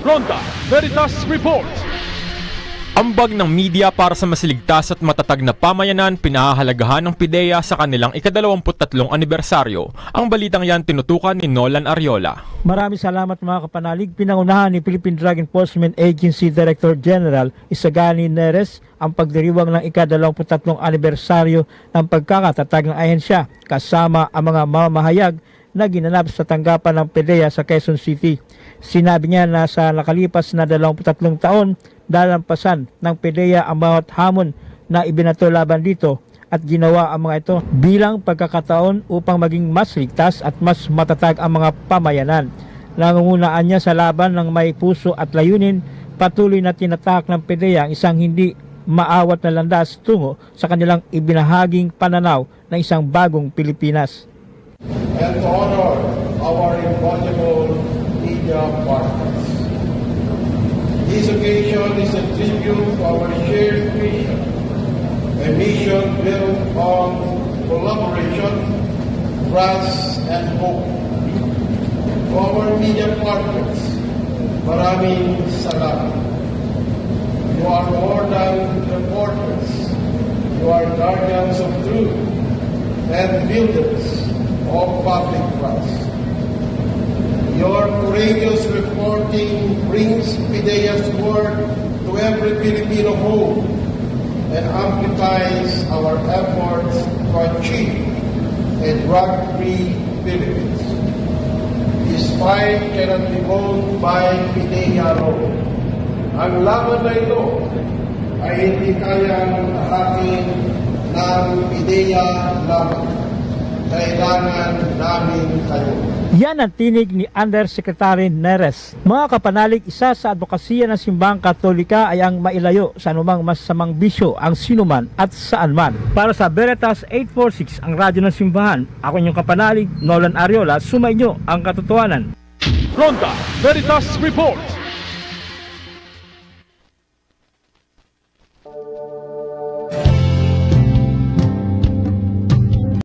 Ronda Veritas Report. Ambag ng media para sa masiligtas at matatag na pamayanan, pinahahalagahan ng PIDEA sa kanilang ika-23 anibersaryo. Ang balitang yan tinutukan ni Nolan Ariola. Maraming salamat mga kapanalig. Pinangunahan ni Philippine Drug Enforcement Agency Director General Isagani Neres ang pagdiriwang ng ika-23 anibersaryo ng pagkakatatag ng ahensya kasama ang mga mamahayag na ginanap sa tanggapan ng PIDEA sa Quezon City. Sinabi niya na sa nakalipas na 23 taon, dalampasan ng PIDEA ang bawat hamon na ibinato laban dito at ginawa ang mga ito bilang pagkakataon upang maging mas ligtas at mas matatag ang mga pamayanan. Nangungunaan niya sa laban ng may puso at layunin, patuloy na tinatahak ng PIDEA ang isang hindi maawat na landas tungo sa kanilang ibinahaging pananaw ng isang bagong Pilipinas. And to honor our invaluable media partners. This occasion is a tribute to our shared mission, a mission built on collaboration, trust, and hope. To our media partners, maraming salamat. You are more than reporters. You are guardians of truth and builders of public trust. Your courageous reporting brings PIDEA's word to every Filipino home and amplifies our efforts to achieve a drug-free Philippines. This fight cannot be won by PIDEA alone. Ang laban na ito ay hindi kayang ahakin ng PIDEA lamang. Kailangan namin kayo. Yan ang tinig ni Undersecretary Neres. Mga kapanalig, isa sa advokasya ng Simbahang Katolika ay ang mailayo sa anumang masamang bisyo ang sinuman at saan man. Para sa Veritas 846, ang radyo ng Simbahan, ako inyong kapanalig, Nolan Ariola, sumainyo ang katotohanan. Ronda Veritas Report.